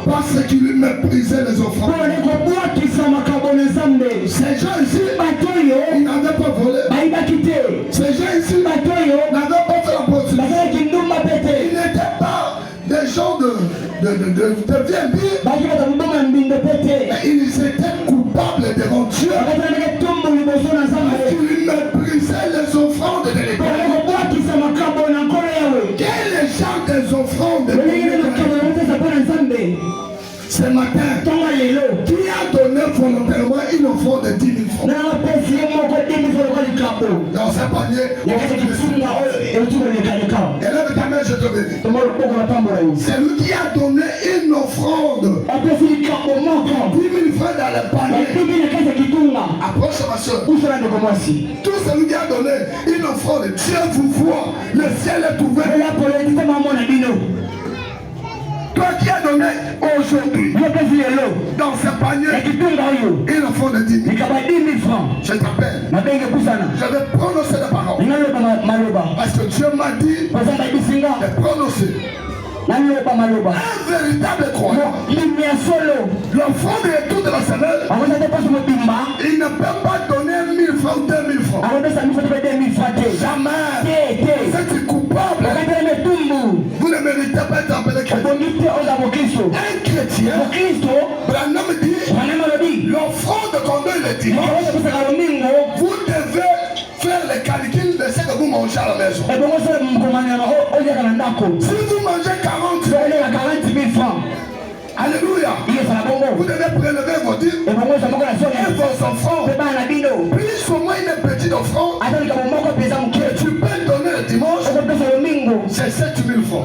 Parce qu'il méprisait les offrandes. Ces gens ici, ils n'avaient pas volé. Ces gens ici n'avaient pas fait la prostitution. Ils n'étaient pas des gens de VMB. Mais ils étaient coupables devant Dieu. Ils méprisaient les offrandes de l'Éternel. Quel est le genre des offrandes de l'Éternel? Ce matin, qui a donné volontairement une offrande de 10 000 francs? Dans un panier, élève ta main, je te bénis. C'est lui qui a donné une offrande de 10 000 francs dans le panier. Approche ma soeur. Tout celui qui a donné une offrande, Dieu vous voit, le ciel est ouvert. Toi qui as donné aujourd'hui dans ce panier une offrande de 10 000 francs, je t'appelle, je vais prononcer la parole parce que Dieu m'a dit de prononcer. Un véritable croyant, l'offrande est toute la semaine. Il ne peut pas donner 1 000 francs ou 2 000 francs. Jamais. Vous êtes coupable. Vous ne méritez pas d'être appelé chrétien. Un chrétien, Branham dit, l'offrande qu'on donne le dimanche, vous devez faire les calculs de ce que vous mangez à la maison. Si vous mangez 40 000 francs, alléluia, vous devez prélever vos dîmes et vos enfants. Plus ou moins une petite offrande que tu peux donner le dimanche, c'est 7 000 francs.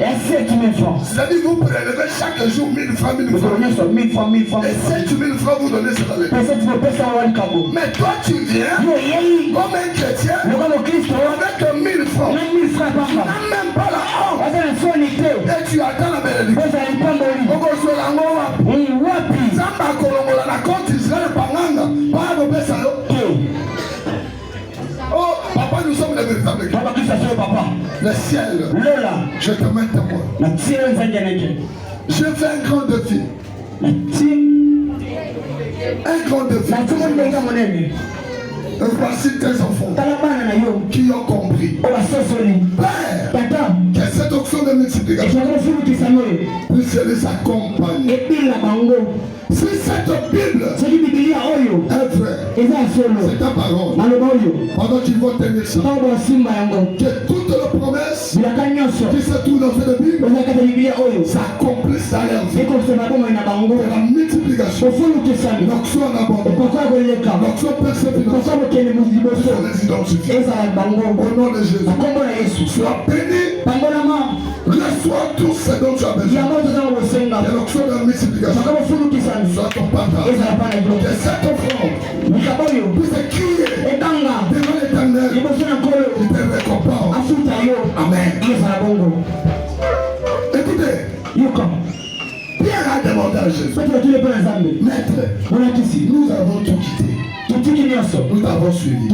C'est-à-dire vous prélevez chaque jour 1 000 francs, 1 000 francs. Et 7 000 francs vous donnez cette année. Mais toi tu viens comme un chrétien avec 1 000 francs. Tu n'as même pas la honte. Et tu attends la bénédiction. Oh, papa, nous sommes les véritables. Le ciel, je te mets témoin. Je fais un grand défi. Un grand défi. Voici tes enfants qui ont compris. Père, que cette option de multiplication puisse les accompagner. Si cette Bible est vraie, c'est ta parole. Pendant qu'ils vont tenir ça, que toutes les promesses qui se trouvent dans cette Bible s'accomplissent dans leur vie. Que la multiplication, l'onction en abondance, l'onction persévérante, les identifier. Au nom de Jésus, sois béni. Reçois tout ce dont tu as besoin. Et l'onction de la multiplication soit ton partage. Que cette offrande puisse crier devant l'Éternel. Il te récompense. Amen. Écoutez, Pierre a demandé à Jésus, Maître, nous avons tout quitté. Nous t'avons suivi.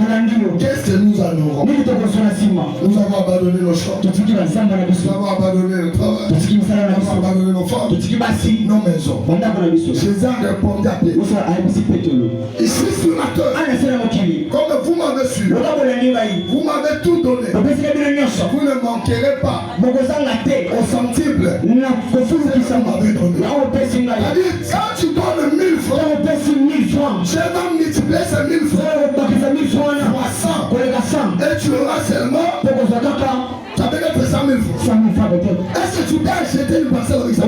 Qu'est-ce que nous allons? Nous avons abandonné nos champs. Nous avons abandonné le travail. Nous avons abandonné nos femmes. Nos maisons. Jésus a répondu à Pierre. Ici sur la terre, comme vous m'avez suivi, vous m'avez tout donné. Vous ne manquerez pas au centuple que vous m'avez donné. C'est-à-dire, quand tu donnes 1 000 francs, je vais multiplier ces 1 000 francs fois 100 et tu auras seulement, ça peut être 100 000 francs. Est-ce que tu peux acheter une parcelle avec ça?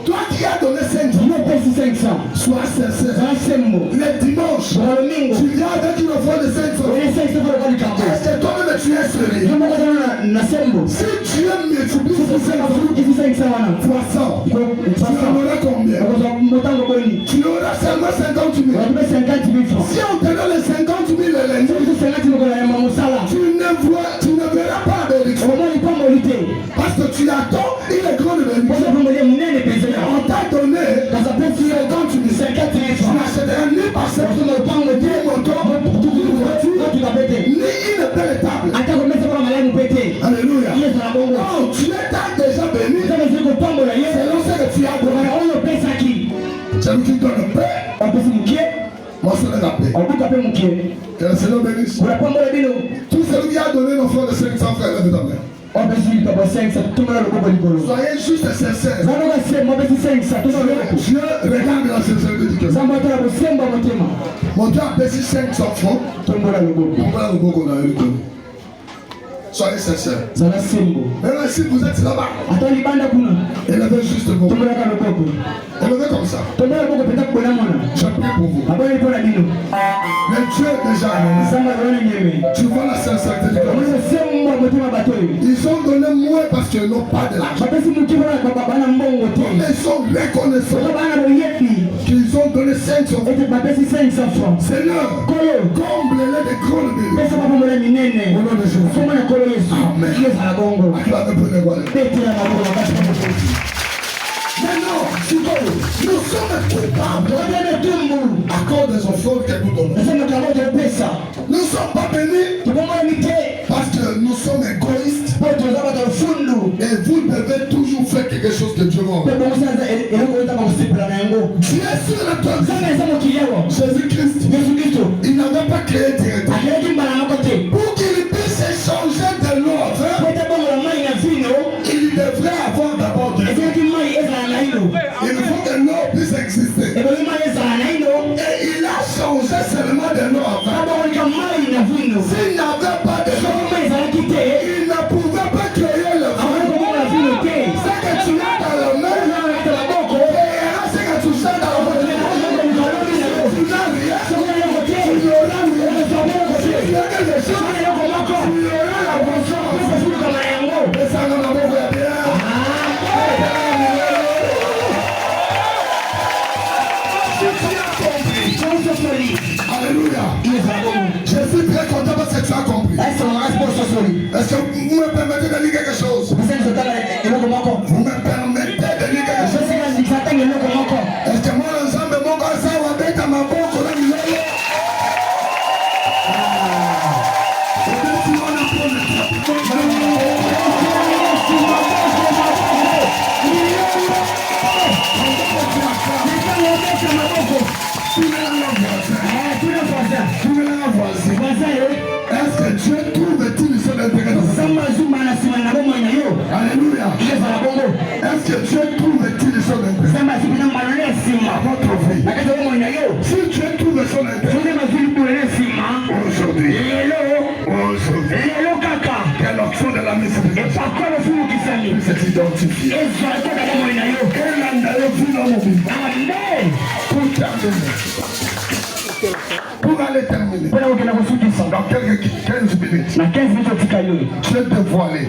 Toi qui as donné 500, sois sincère. Le dimanche, tu viens avec une offrande de 500. Est-ce que toi-même tu es sérieux? Si Dieu multiplie ces 500 fois 100, tu en auras combien? Tu auras seulement 50 000. Si on te donne les 50 000 le lundi, tu ne verras pas de bénédiction. Parce que tu attends une grande bénédiction. On t'a donné 50 000. Tu n'achèteras ni parcelle, ni moto, ni une belle table. Alléluia. Oh, tu es déjà béni selon tu as donné, c'est lui qui donne le paix. Moi, c'est la paix. Que le Seigneur bénisse. Tout celui qui a donné l'offrande de 500 frères, lève ta main. Soyez juste sincères. Dieu regarde la sincérité du cœur. Mon Dieu a baissé 500 francs. Soyez sincères. Maintenant, si vous êtes là-bas, élevez juste vos mains. Élevez comme ça. Je prie pour vous. Mais Dieu est déjà amené. Tu vois la sincérité du cœur. Ils ont donné moins parce qu'ils n'ont pas de l'argent. Ils sont reconnaissants qu'ils ont donné 500 francs. Seigneur, comble-les de grandes bénédictions. Au nom de Jésus. Amen. Acclamez pour les voix. Maintenant, nous sommes coupables à cause des offrandes que nous donnons. Nous ne sommes pas bénis parce que nous sommes égoïstes. Et vous devez toujours faire quelque chose que Dieu veut. Dieu est sur la terre. Jésus-Christ, il n'avait pas créé directement. Pour qu'il puisse échanger de l'ordre, il devrait avoir d'abord de l'eau. Il faut que l'eau puisse exister. Et il a changé seulement de l'eau avant. S'il n'avait pas de l'eau, il ne pouvait pas créer le feu. Ce que tu as dans la main, c'est que tu sais dans la main. Tu n'as rien. Tu n'auras rien. Tu n'as quelque chose. Tu auras la conscience. Et ça nous l'a bien. Alléluia. Je suis très content parce que tu as compris. Est-ce que vous me permettez de dire quelque chose? Vous me permettez de dire quelque chose? Est-ce que moi, l'ensemble de mon corps, ça va être à ma bouche? Est-ce que Dieu trouve-t-il son intérêt dans ça? Alléluia. Est-ce que Dieu trouve-t-il son intérêt à votre vie? Si Dieu trouve son intérêt aujourd'hui, quelle option de la miséricorde puisse s'identifier? Pour aller terminer, dans quelques 15 minutes, Dieu te voile.